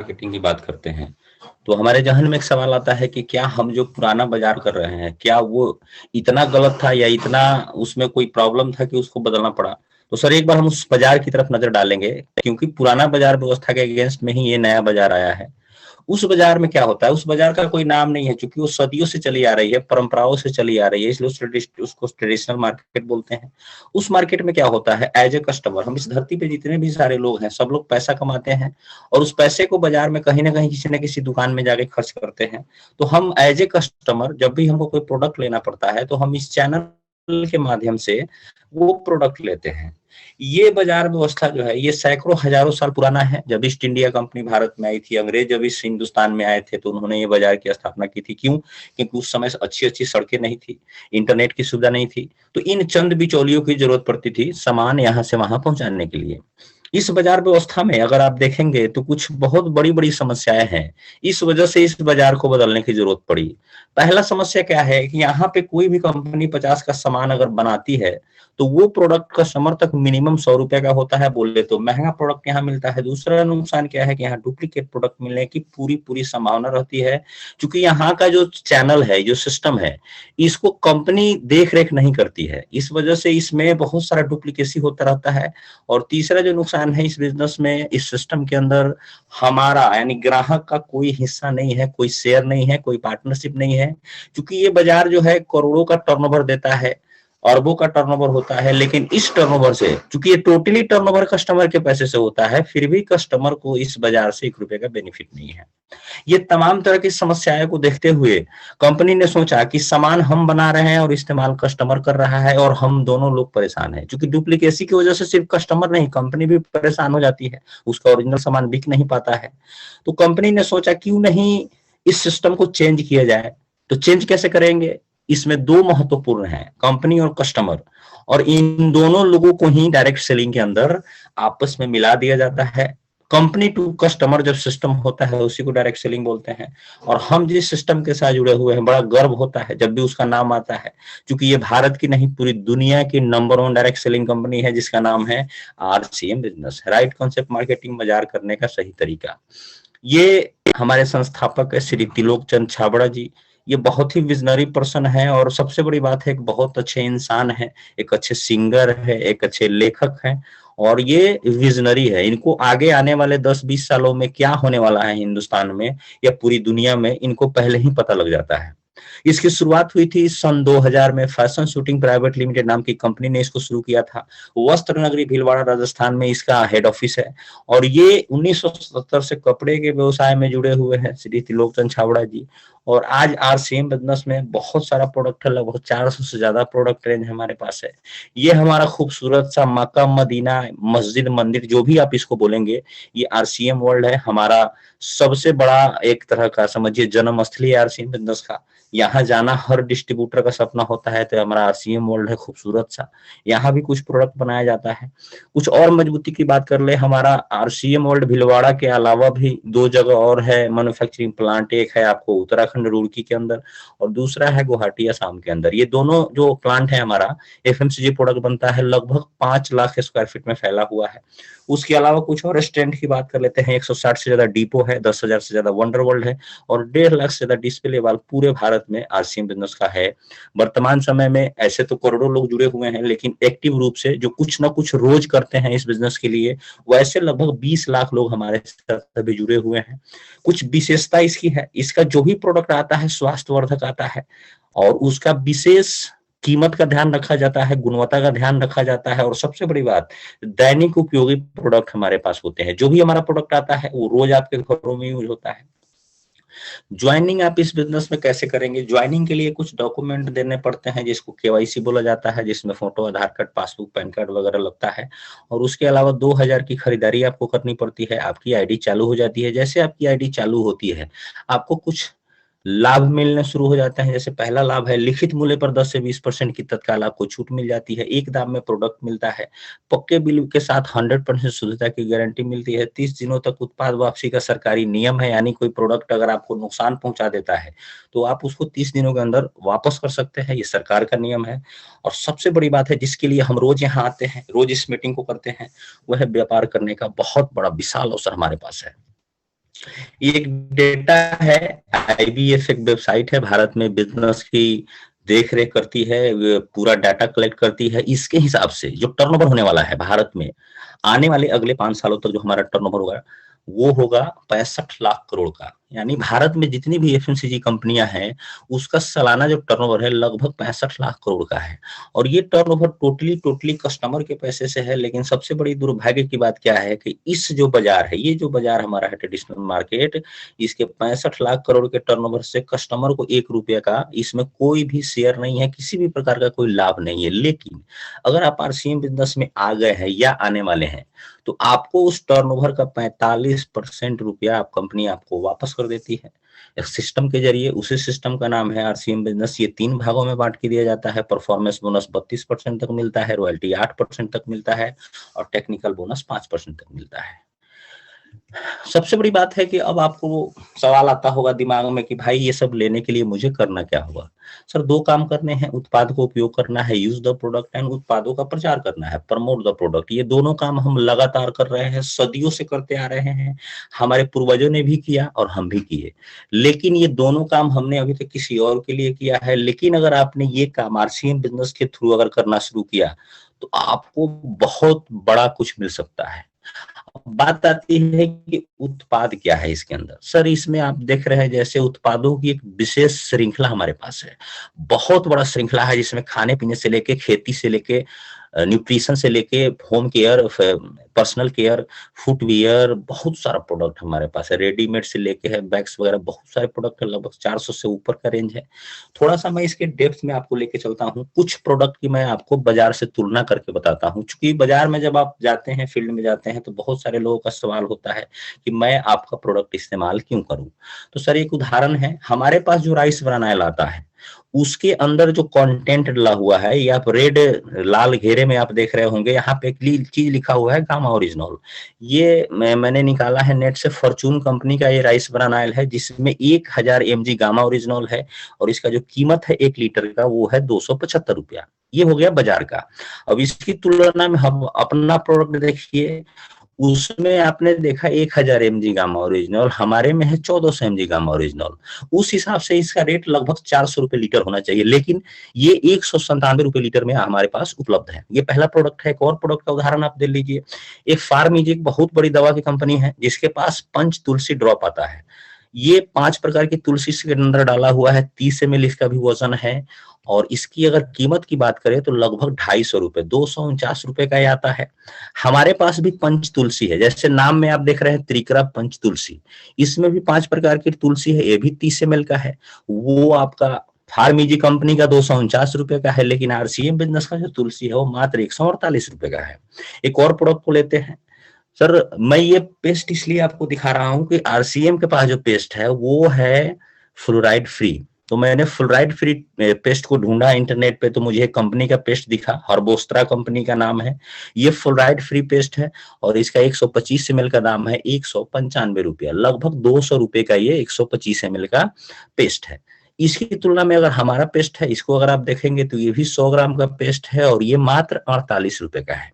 Marketing की बात करते हैं तो हमारे जहन में एक सवाल आता है कि क्या हम जो पुराना बाजार कर रहे हैं क्या वो इतना गलत था या इतना उसमें कोई प्रॉब्लम था कि उसको बदलना पड़ा। तो सर एक बार हम उस बाजार की तरफ नजर डालेंगे क्योंकि पुराना बाजार व्यवस्था के अगेंस्ट में ही ये नया बाजार आया है। उस बाजार में क्या होता है, उस बाजार का कोई नाम नहीं है क्योंकि वो सदियों से चली आ रही है, परंपराओं से चली आ रही है, इसलिए उसको ट्रेडिशनल मार्केट बोलते हैं। उस मार्केट में क्या होता है, एज ए कस्टमर हम इस धरती पे जितने भी सारे लोग हैं सब लोग पैसा कमाते हैं और उस पैसे को बाजार में कहीं ना कहीं किसी न किसी दुकान में जाके खर्च करते हैं। तो हम एज ए कस्टमर जब भी हमको कोई प्रोडक्ट लेना पड़ता है तो हम इस चैनल के माध्यम से वो प्रोडक्ट लेते हैं। ये बाजार व्यवस्था जो है ये सैकड़ों हजारों साल पुराना है। जब ईस्ट इंडिया कंपनी भारत में आई थी, अंग्रेज जब इस हिंदुस्तान में आए थे तो उन्होंने ये बाजार की स्थापना की थी। क्यों? क्योंकि उस समय अच्छी अच्छी सड़कें नहीं थी, इंटरनेट की सुविधा नहीं थी, तो इन चंद बिचौलियों की जरूरत पड़ती थी सामान यहाँ से वहां पहुंचाने के लिए। इस बाजार व्यवस्था में अगर आप देखेंगे तो कुछ बहुत बड़ी बड़ी समस्याएं हैं। इस वजह से इस बाजार को बदलने की जरूरत पड़ी। पहला समस्या क्या है कि यहाँ पे कोई भी कंपनी 50 का सामान अगर बनाती है तो वो प्रोडक्ट का समर्थक मिनिमम 100 रुपए का होता है, बोले तो महंगा प्रोडक्ट यहाँ मिलता है। दूसरा नुकसान क्या है कि यहाँ डुप्लीकेट प्रोडक्ट मिलने की पूरी पूरी संभावना रहती है क्योंकि यहाँ का जो चैनल है, जो सिस्टम है, इसको कंपनी देख रेख नहीं करती है। इस वजह से इसमें बहुत सारा डुप्लीकेसी होता रहता है। और तीसरा जो नुकसान है इस बिजनेस में, इस सिस्टम के अंदर हमारा यानी ग्राहक का कोई हिस्सा नहीं है, कोई शेयर नहीं है, कोई पार्टनरशिप नहीं है। क्योंकि ये बाजार जो है करोड़ों का टर्नओवर देता है, अरबों का टर्नओवर होता है, लेकिन इस टर्नओवर से, क्योंकि ये टोटली टर्नओवर कस्टमर के पैसे से होता है, फिर भी कस्टमर को इस बाजार से 1 रुपए का बेनिफिट नहीं है। ये तमाम तरह की समस्याएं को देखते हुए कंपनी ने सोचा कि सामान हम बना रहे हैं और इस्तेमाल कस्टमर कर रहा है और हम दोनों लोग परेशान हैं। क्योंकि डुप्लीकेसी की वजह से सिर्फ कस्टमर नहीं, कंपनी भी परेशान हो जाती है, उसका ओरिजिनल सामान बिक नहीं पाता है। तो कंपनी ने सोचा क्यों नहीं इस सिस्टम को चेंज किया जाए। तो चेंज कैसे करेंगे, इसमें दो महत्वपूर्ण हैं, कंपनी और कस्टमर, और इन दोनों लोगों को ही डायरेक्ट सेलिंग के अंदर आपस में मिला दिया जाता है। कंपनी टू कस्टमर जब सिस्टम होता है उसी को डायरेक्ट सेलिंग बोलते हैं। और हम जिस सिस्टम के साथ जुड़े हुए हैं बड़ा गर्व होता है जब भी उसका नाम आता है, क्योंकि ये भारत की नहीं पूरी दुनिया की नंबर 1 डायरेक्ट सेलिंग कंपनी है जिसका नाम है RCM business, right concept marketing, बाजार करने का सही तरीका। ये हमारे संस्थापक है श्री त्रिलोक चंद छाबड़ा जी। ये बहुत ही विजनरी पर्सन है और सबसे बड़ी बात है एक बहुत अच्छे इंसान है, एक अच्छे सिंगर है, एक अच्छे लेखक है और ये विजनरी है। इनको आगे आने वाले 10-20 सालों में क्या होने वाला है हिंदुस्तान में या पूरी दुनिया में, इनको पहले ही पता लग जाता है। इसकी शुरुआत हुई थी सन 2000 में, फैशन शूटिंग प्राइवेट लिमिटेड नाम की कंपनी ने इसको शुरू किया था। वस्त्र नगरी भीलवाड़ा राजस्थान में इसका हेड ऑफिस है और ये 1977 से कपड़े के व्यवसाय में जुड़े हुए हैं श्री त्रिलोकचंद छाबड़ा जी। और आज आरसीएम बिजनेस में बहुत सारा प्रोडक्ट है, लगभग 400 से ज्यादा प्रोडक्ट रेंज हमारे पास है। ये हमारा खूबसूरत सा मक्का मदीना मस्जिद मंदिर जो भी आप इसको बोलेंगे, ये आरसीएम वर्ल्ड है। हमारा सबसे बड़ा एक तरह का समझिए जन्म स्थली है आरसीएम बिजनेस का। यहाँ जाना हर डिस्ट्रीब्यूटर का सपना होता है, तो हमारा आरसीएम वर्ल्ड है खूबसूरत सा। यहाँ भी कुछ प्रोडक्ट बनाया जाता है। कुछ और मजबूती की बात कर ले, हमारा आरसीएम वर्ल्ड भिलवाड़ा के अलावा भी 2 जगह और है मैन्युफैक्चरिंग प्लांट। एक है आपको उत्तराखंड रुड़की के अंदर और दूसरा है गुवाहाटी असम के अंदर। ये दोनों जो प्लांट है हमारा एफएमसीजी प्रोडक्ट बनता है, लगभग 5 लाख स्क्वायर फीट में फैला हुआ है। उसके अलावा कुछ और स्टैंड की बात कर लेते हैं, 160 से ज्यादा डिपो है, 10,000 से ज्यादा वंडर वर्ल्ड है और 1.5 लाख से ज्यादा डिस्प्ले वाल पूरे भारत में आरसीएम बिजनेस का है। वर्तमान समय में ऐसे तो करोड़ों लोग जुड़े हुए हैं, लेकिन एक्टिव रूप से जो कुछ ना कुछ रोज करते हैं इस बिजनेस के लिए, वैसे लगभग 20 लाख लोग हमारे साथ अभी जुड़े हुए हैं। कुछ विशेषता इसकी है, इसका जो भी प्रोडक्ट आता है स्वास्थ्यवर्धक आता है और उसका विशेष कीमत का ध्यान रखा जाता है, गुणवत्ता का ध्यान रखा जाता है और सबसे बड़ी बात दैनिक उपयोगी प्रोडक्ट हमारे पास होते हैं। जो भी हमारा प्रोडक्ट आता है वो रोज आपके घरों में यूज होता है। ज्वाइनिंग आप इस बिजनेस में कैसे करेंगे? ज्वाइनिंग के लिए कुछ डॉक्यूमेंट देने पड़ते हैं जिसको केवाईसी बोला जाता है, जिसमें फोटो, आधार कार्ड, पासबुक, पैन कार्ड वगैरह लगता है। और उसके अलावा 2000 की खरीदारी आपको करनी पड़ती है, आपकी आईडी चालू हो जाती है। जैसे आपकी आईडी चालू होती है आपको कुछ लाभ मिलने शुरू हो जाते हैं। जैसे पहला लाभ है लिखित मूल्य पर 10 से 20% की तत्काल आपको छूट मिल जाती है। एक दाम में प्रोडक्ट मिलता है। पक्के बिल के साथ 100% शुद्धता की गारंटी मिलती है। 30 दिनों तक उत्पाद वापसी का सरकारी नियम है, यानी कोई प्रोडक्ट अगर आपको नुकसान पहुंचा देता है तो आप उसको 30 दिनों के अंदर वापस कर सकते हैं, ये सरकार का नियम है। और सबसे बड़ी बात है जिसके लिए हम रोज यहाँ आते हैं, रोज इस मीटिंग को करते हैं, वह है व्यापार करने का बहुत बड़ा विशाल अवसर हमारे पास है। ये एक डेटा है, आईबीएफ एक वेबसाइट है, भारत में बिजनेस की देख रेख करती है, पूरा डाटा कलेक्ट करती है। इसके हिसाब से जो टर्नओवर होने वाला है भारत में आने वाले अगले 5 सालों तक, जो हमारा टर्नओवर होगा वो होगा 65 लाख करोड़ का। यानी भारत में जितनी भी एफएमसीजी कंपनियां हैं उसका सालाना जो टर्नओवर है लगभग 65 लाख करोड़ का है। और ये टर्नओवर टोटली टोटली कस्टमर के पैसे से है। लेकिन सबसे बड़ी दुर्भाग्य की बात क्या है कि इस जो बाजार है, ये जो बाजार हमारा है ट्रेडिशनल मार्केट, इसके 65 लाख करोड़ के टर्नओवर से कस्टमर को 1 रुपये का इसमें कोई भी शेयर नहीं है, किसी भी प्रकार का कोई लाभ नहीं है। लेकिन अगर आप आरसीएम बिजनेस में आ गए हैं या आने वाले हैं तो आपको उस टर्नओवर का 45% रुपया आप कंपनी आपको वापस कर देती है एक सिस्टम के जरिए। उसी सिस्टम का नाम है आरसीएम बिजनेस। ये 3 भागों में बांट के दिया जाता है। परफॉर्मेंस बोनस 32% तक मिलता है, रॉयल्टी 8% तक मिलता है और टेक्निकल बोनस 5% तक मिलता है। सबसे बड़ी बात है कि अब आपको सवाल आता होगा दिमाग में कि भाई ये सब लेने के लिए मुझे करना क्या होगा। सर 2 काम करने हैं, उत्पाद को उपयोग करना है, यूज द प्रोडक्ट, एंड उत्पादों का प्रचार करना है, प्रमोट द प्रोडक्ट। ये दोनों काम हम लगातार कर रहे हैं, सदियों से करते आ रहे हैं। हमारे पूर्वजों ने भी किया और हम भी किए। लेकिन ये दोनों काम हमने अभी तक किसी और के लिए किया है। लेकिन अगर आपने ये काम आरसीएम बिजनेस के थ्रू अगर करना शुरू किया तो आपको बहुत बड़ा कुछ मिल सकता है। बात आती है कि उत्पाद क्या है इसके अंदर। सर इसमें आप देख रहे हैं जैसे उत्पादों की एक विशेष श्रृंखला हमारे पास है, बहुत बड़ा श्रृंखला है जिसमें खाने पीने से लेके, खेती से लेके, न्यूट्रिशन से लेके, home care, personal care, footwear, बहुत सारा प्रोडक्ट हमारे पास है। रेडीमेड से लेके है बैग्स वगैरह, बहुत सारे प्रोडक्ट है, लगभग 400 से ऊपर का रेंज है। थोड़ा सा मैं इसके डेप्थ में आपको लेके चलता हूँ। कुछ प्रोडक्ट की मैं आपको बाजार से तुलना करके बताता हूँ, क्योंकि बाजार में जब आप जाते हैं, फील्ड में जाते हैं, तो बहुत सारे लोगों का सवाल होता है कि मैं आपका प्रोडक्ट इस्तेमाल क्यों करूं। तो सर एक उदाहरण है, हमारे पास जो राइस ब्रान ऑयल आता है उसके अंदर जो कंटेंट डला हुआ है, या आप रेड लाल घेरे में आप देख रहे होंगे, यहाँ पे एक चीज लिखा हुआ है गामा ओरिजिनल। ये मैंने निकाला है नेट से, फॉर्चून कंपनी का ये राइस ब्रान ऑयल है जिसमें 1000 mg गामा ओरिजिनल है और इसका जो कीमत है 1 लीटर का वो है 275 रुपया। ये हो गया बाजार का। अब इसकी तुलना में हम अपना प्रोडक्ट देखिए, उसमें आपने देखा 1000 mg गामा ओरिजिनल, हमारे में है 1400 mg गामा ओरिजिनल। उस हिसाब से इसका रेट लगभग 400 रुपए लीटर होना चाहिए, लेकिन ये 197 रुपए लीटर में हमारे पास उपलब्ध है। ये पहला प्रोडक्ट है। एक और प्रोडक्ट का उदाहरण आप दे लीजिए, एक फार्मीजी, एक बहुत बड़ी दवा की कंपनी है जिसके पास पंच तुलसी ड्रॉप आता है। ये 5 प्रकार की तुलसी के अंदर डाला हुआ है, 30 ml इसका भी वजन है और इसकी अगर कीमत की बात करें तो लगभग 250 रुपए, 249 रुपए का ये आता है। हमारे पास भी पंच तुलसी है, जैसे नाम में आप देख रहे हैं त्रिकरा पंच तुलसी, इसमें भी 5 प्रकार की तुलसी है, ये भी 30 ml का है। वो आपका फार्मीजी कंपनी का 249 रुपए का है, लेकिन आरसीएम बिजनेस का जो तुलसी है वो मात्र 148 रुपए का है। एक और प्रोडक्ट को लेते हैं। सर मैं ये पेस्ट इसलिए आपको दिखा रहा हूं कि आरसीएम के पास जो पेस्ट है वो है फ्लोराइड फ्री। तो मैंने फ्लोराइड फ्री पेस्ट को ढूंढा इंटरनेट पे, तो मुझे एक कंपनी का पेस्ट दिखा, हर्बोस्त्रा कंपनी का नाम है। ये फ्लोराइड फ्री पेस्ट है और इसका 125 ml का दाम है 195 रुपया, लगभग 200 रुपए का ये 125 ml का पेस्ट है। इसकी तुलना में अगर हमारा पेस्ट है, इसको अगर आप देखेंगे तो ये भी 100 ग्राम का पेस्ट है और ये मात्र 48 रुपए का है।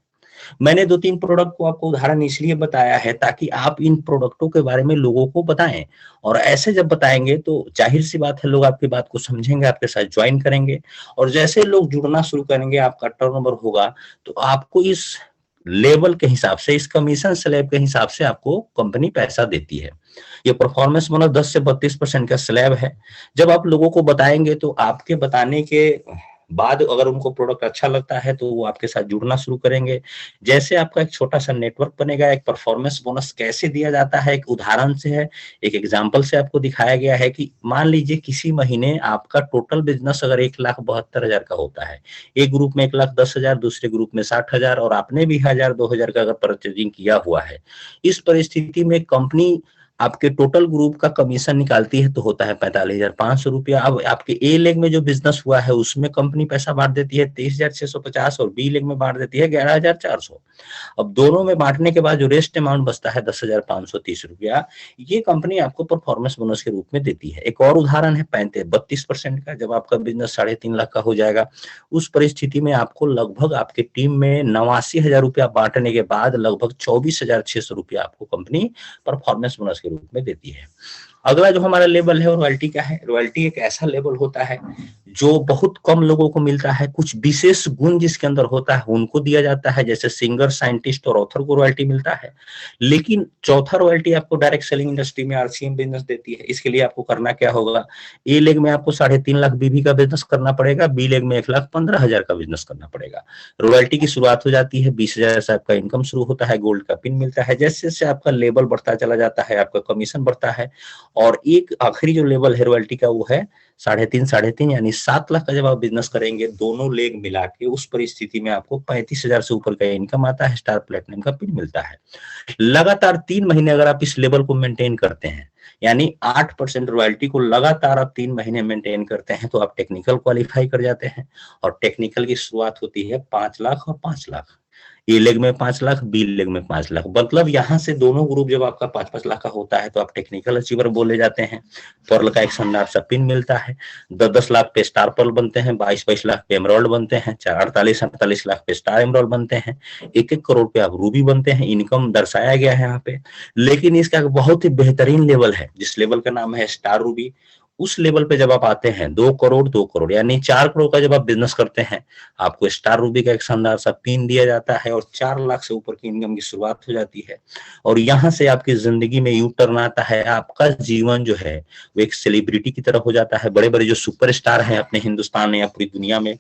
मैंने 2-3 प्रोडक्ट को आपको उदाहरण इसलिए बताया है ताकि आप इन प्रोडक्टों के बारे में लोगों को बताएं, और ऐसे जब बताएंगे तो जाहिर सी बात है लोग आपकी बात को समझेंगे, आपके साथ ज्वाइन करेंगे, और जैसे लोग जुड़ना शुरू करेंगे, आपका टर्नओवर होगा, तो आपको इस लेवल के हिसाब से, इस कमीशन स्लैब के हिसाब से आपको कंपनी पैसा देती है। ये परफॉर्मेंस बोनस 10 से 32% का स्लैब है। जब आप लोगों को बताएंगे तो आपके बताने के बाद अगर उनको प्रोडक्ट अच्छा लगता है तो वो आपके साथ जुड़ना शुरू करेंगे। जैसे आपका एक छोटा सा नेटवर्क बनेगा। एक परफॉर्मेंस बोनस कैसे दिया जाता है, एक उदाहरण से है, एक एग्जांपल से आपको दिखाया गया है कि मान लीजिए किसी महीने आपका टोटल बिजनेस अगर 1,72,000 का होता है, एक ग्रुप में 1,10,000, दूसरे ग्रुप में 60,000 और आपने भी 1,000-2,000 का अगर परचेजिंग किया हुआ है, इस परिस्थिति में कंपनी आपके टोटल ग्रुप का कमीशन निकालती है तो होता है 45,500 रुपया। अब आपके ए लेग में जो बिजनेस हुआ है उसमें कंपनी पैसा बांट देती है 23,650 और बी लेग में बांट देती है 11,400। अब दोनों में बांटने के बाद जो रेस्ट अमाउंट बचता है 10,530 रुपया, ये कंपनी आपको परफॉर्मेंस बोनस के रूप में देती है। एक और उदाहरण है 32% का। जब आपका बिजनेस 3.5 लाख का हो जाएगा, उस परिस्थिति में आपको लगभग आपके टीम में 89,000 रुपया बांटने के बाद लगभग 24,600 रुपया आपको कंपनी परफॉर्मेंस बोनस के रूप में देती है। अगला जो हमारा लेवल है रॉयल्टी का है। रॉयल्टी एक ऐसा लेवल होता है जो बहुत कम लोगों को मिलता है, कुछ विशेष गुण जिसके अंदर होता है उनको दिया जाता है, जैसे सिंगर, साइंटिस्ट और ऑथर को रॉयल्टी मिलता है। लेकिन चौथा रॉयल्टी आपको डायरेक्ट सेलिंग इंडस्ट्री में आरसीएम बिजनेस देती है। इसके लिए आपको करना क्या होगा, ए लेग में आपको 3.5 लाख बीवी का बिजनेस करना पड़ेगा, बी लेग में 1,15,000 का बिजनेस करना पड़ेगा। रॉयल्टी की शुरुआत हो जाती है 20,000 से आपका इनकम शुरू होता है, गोल्ड का पिन मिलता है। जैसे जैसे आपका लेवल बढ़ता चला जाता है आपका कमीशन बढ़ता है। और एक आखिरी जो लेवल है रॉयल्टी का वो है 3.5 यानी 7 लाख का जब आप बिजनेस करेंगे दोनों लेग मिला के, उस परिस्थिति में आपको 35,000 से ऊपर का इनकम आता है, स्टार प्लेटिनम का पिन मिलता है। लगातार 3 महीने अगर आप इस लेवल को मेंटेन करते हैं, यानी 8% रॉयल्टी को लगातार आप 3 महीने मेंटेन करते हैं, तो आप टेक्निकल क्वालिफाई कर जाते हैं। और टेक्निकल की शुरुआत होती है 5 लाख और 5 लाख, ए लेग में 5 लाख, बी लेग में 5 लाख। मतलब यहाँ से दोनों ग्रुप जब आपका 5-5 लाख का होता है तो आप टेक्निकल अचीवर बोले जाते हैं। पर्ल का एक शानदार सा पिन मिलता है, 10-10 लाख पे स्टार पर्ल बनते हैं, 22-22 लाख पे एमराल्ड बनते हैं, 48-48 लाख पे स्टार एमराल्ड बनते हैं, 1-1 करोड़ पे आप रूबी बनते हैं। इनकम दर्शाया गया है यहाँ पे। लेकिन इसका बहुत ही बेहतरीन लेवल है जिस लेवल का नाम है स्टार रूबी। उस लेवल पे जब आप आते हैं 2 करोड़ यानी 4 करोड़ का जब आप बिजनेस करते हैं, आपको स्टार रूबी का एक शानदार सा पिन दिया जाता है और 4 लाख से ऊपर की इनकम की शुरुआत हो जाती है। और यहाँ से आपकी जिंदगी में यू टर्न आता है, आपका जीवन जो है वो एक सेलिब्रिटी की तरह हो जाता है। बड़े बड़े जो सुपरस्टार हैं अपने हिंदुस्तान में या पूरी दुनिया में,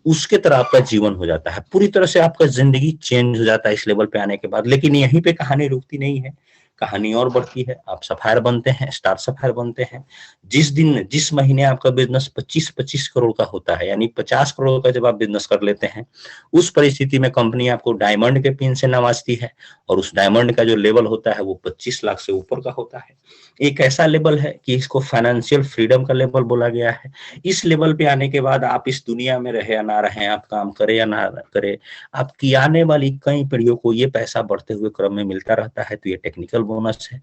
उसके तरह आपका जीवन हो जाता है। पूरी तरह से आपका जिंदगी चेंज हो जाता है इस लेवल पे आने के बाद। लेकिन यहीं पे कहानी रुकती नहीं है, कहानी और बढ़ती है। आप सफायर बनते हैं, स्टार सफायर बनते हैं। जिस महीने आपका बिजनेस 25-25 करोड़ का होता है, यानी 50 करोड़ का जब आप बिजनेस कर लेते हैं, उस परिस्थिति में कंपनी आपको डायमंड के पिन से नवाजती है। और उस डायमंड का जो लेवल होता है वो 25 लाख से ऊपर का होता है। एक ऐसा लेवल है कि इसको फाइनेंशियल फ्रीडम का लेवल बोला गया है। इस लेवल पे आने के बाद आप इस दुनिया में रहे या ना रहे, आप काम करे या ना करे, आपकी आने वाली कई पीढ़ियों को ये पैसा बढ़ते हुए क्रम में मिलता रहता है। तो ये टेक्निकल बोनस है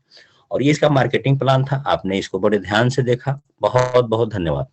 और ये इसका मार्केटिंग प्लान था। आपने इसको बड़े ध्यान से देखा। बहुत बहुत धन्यवाद।